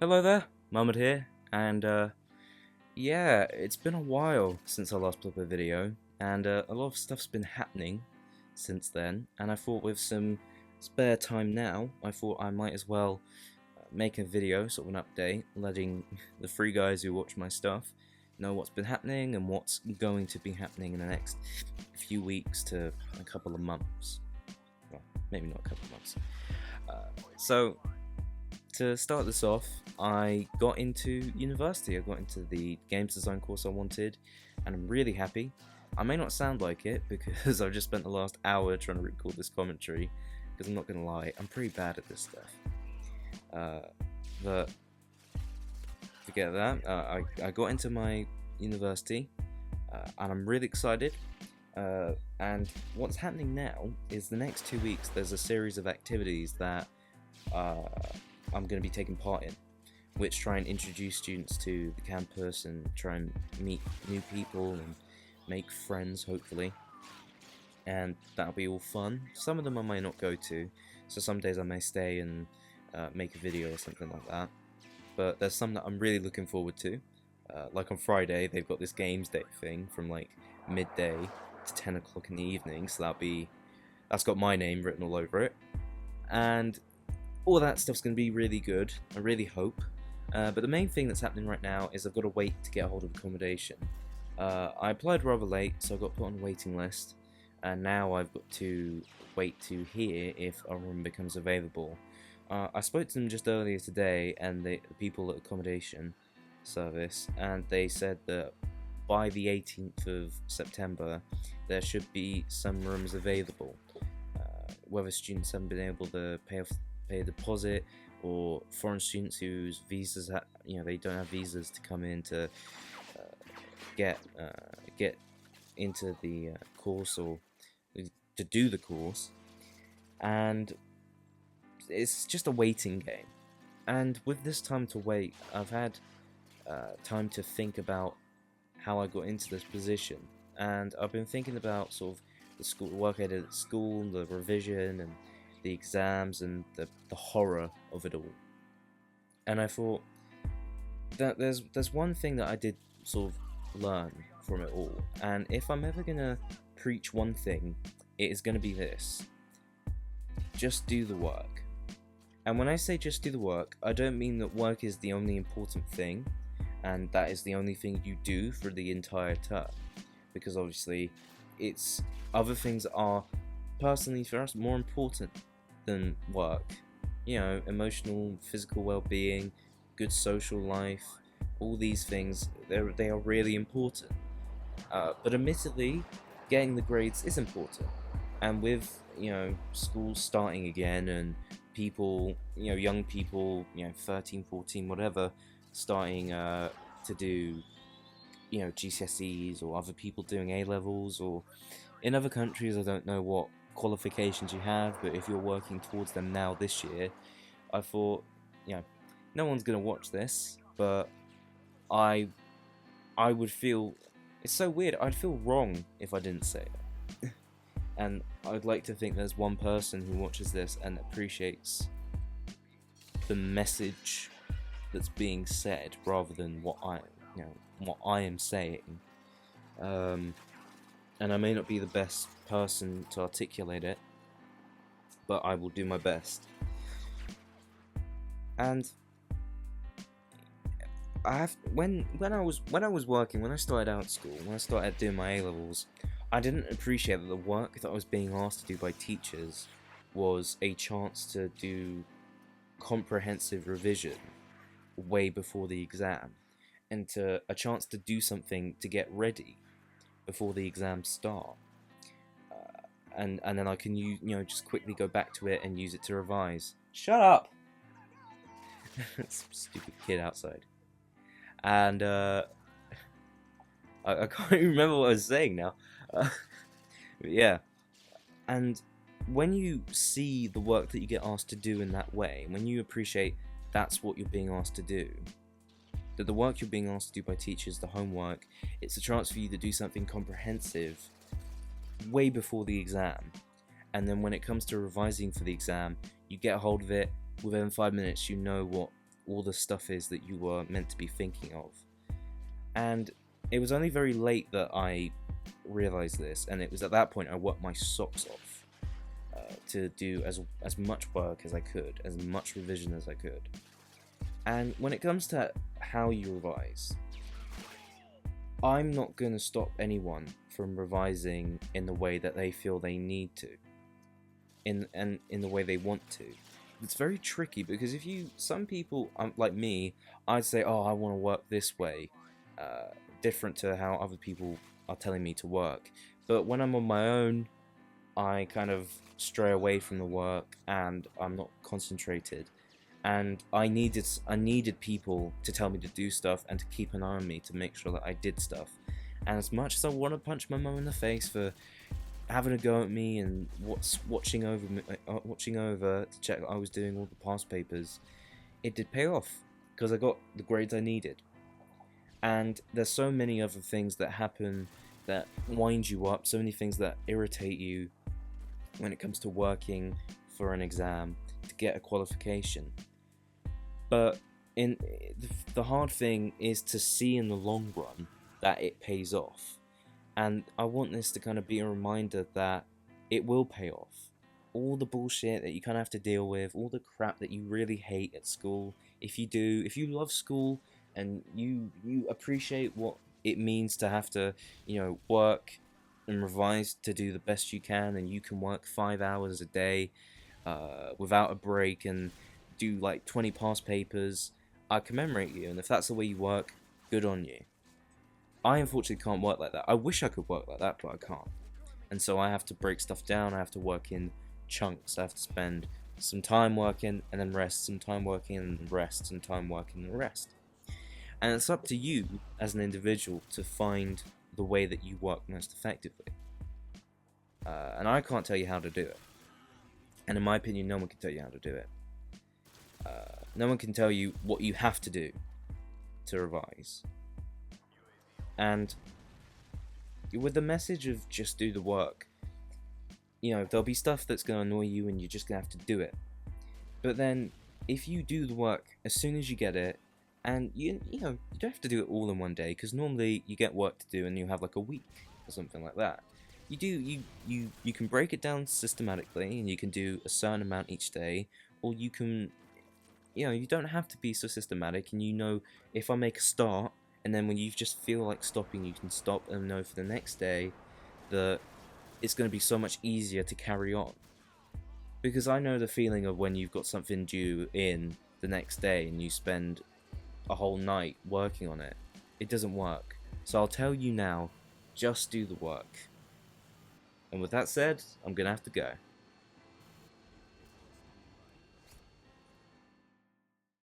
Hello there, Mahmoud here, and yeah, it's been a while since I last put up a video, and a lot of stuff's been happening since then, and I thought with some spare time now, I thought I might as well make a video, sort of an update, letting the three guys who watch my stuff know what's been happening and what's going to be happening in the next few weeks to a couple of months. Well, maybe not a couple of months. So, to start this off, I got into university. I got into the games design course I wanted, and I'm really happy. I may not sound like it because I've just spent the last hour trying to record this commentary, because I'm not going to lie, I'm pretty bad at this stuff. But forget that. I got into my university, and I'm really excited. And what's happening now is the next 2 weeks there's a series of activities that I'm going to be taking part in, which try and introduce students to the campus and try and meet new people and make friends, hopefully. And that'll be all fun. Some of them I might not go to, so some days I may stay and make a video or something like that. But there's some that I'm really looking forward to. Like on Friday, they've got this games day thing from like midday to 10 o'clock in the evening, so that's got my name written all over it. And all that stuff's going to be really good, I really hope. But the main thing that's happening right now is I've got to wait to get a hold of accommodation. I applied rather late, so I got put on a waiting list, and now I've got to wait to hear if a room becomes available. I spoke to them just earlier today, and the people at accommodation service, and they said that by the 18th of September there should be some rooms available. Whether students haven't been able to pay a deposit, or foreign students whose visas they don't have visas to come in to get into the course or to do the course, and it's just a waiting game. And with this time to wait, I've had time to think about how I got into this position, and I've been thinking about sort of the work I did at school, the revision, and the exams, and the horror of it all. And I thought that there's one thing that I did sort of learn from it all, and if I'm ever gonna preach one thing, it is gonna be this: just do the work. And when I say just do the work, I don't mean that work is the only important thing, and that is the only thing you do for the entire term, because obviously it's other things that are, personally for us, more important than work. Emotional, physical well-being, good social life, all these things, they are really important. But admittedly, getting the grades is important. And with, schools starting again, and people, young people, 13, 14, whatever, starting to do, GCSEs, or other people doing A-levels, or in other countries, I don't know what qualifications you have, but if you're working towards them now this year, I thought, no one's gonna watch this, but I would feel, it's so weird, I'd feel wrong if I didn't say it. And I'd like to think there's one person who watches this and appreciates the message that's being said rather than what I am saying. And I may not be the best person to articulate it, but I will do my best. And when I was working, when I started out school, when I started doing my A-levels, I didn't appreciate that the work that I was being asked to do by teachers was a chance to do comprehensive revision way before the exam, and a chance to do something to get ready before the exams start, and then I can just quickly go back to it and use it to revise. Shut up! Some stupid kid outside. And I can't even remember what I was saying now. Yeah, and when you see the work that you get asked to do in that way, when you appreciate that's what you're being asked to do, that the work you're being asked to do by teachers, the homework, it's a chance for you to do something comprehensive way before the exam, and then when it comes to revising for the exam, you get a hold of it within 5 minutes. You know all the stuff is that you were meant to be thinking of. And it was only very late that I realized this, and it was at that point I worked my socks off to do as much work as I could, as much revision as I could. And when it comes to how you revise, I'm not going to stop anyone from revising in the way that they feel they need to, in the way they want to. It's very tricky, because some people, like me, I'd say, oh, I want to work this way, different to how other people are telling me to work. But when I'm on my own, I kind of stray away from the work, and I'm not concentrated. And I needed people to tell me to do stuff and to keep an eye on me to make sure that I did stuff. And as much as I want to punch my mum in the face for having a go at me and watching over to check that I was doing all the past papers, it did pay off, because I got the grades I needed. And there's so many other things that happen that wind you up, so many things that irritate you when it comes to working for an exam to get a qualification. But the hard thing is to see in the long run that it pays off. And I want this to kind of be a reminder that it will pay off. All the bullshit that you kind of have to deal with, all the crap that you really hate at school, if you love school and you appreciate what it means to have to, work and revise to do the best you can, and you can work 5 hours a day without a break and do like 20 past papers, I commemorate you. And if that's the way you work, good on you. I unfortunately can't work like that. I wish I could work like that, but I can't. And so I have to break stuff down. I have to work in chunks. I have to spend some time working and then rest, some time working and rest, some time working and rest. And it's up to you as an individual to find the way that you work most effectively. And I can't tell you how to do it. And in my opinion, no one can tell you how to do it. No one can tell you what you have to do to revise. And with the message of just do the work, there'll be stuff that's going to annoy you and you're just going to have to do it. But then, if you do the work as soon as you get it, and you don't have to do it all in one day, because normally you get work to do and you have like a week or something like that. You can break it down systematically, and you can do a certain amount each day, or you can, you don't have to be so systematic, and if I make a start, and then when you just feel like stopping, you can stop and know for the next day that it's going to be so much easier to carry on. Because I know the feeling of when you've got something due in the next day and you spend a whole night working on it. It doesn't work. So I'll tell you now, just do the work. And with that said, I'm going to have to go.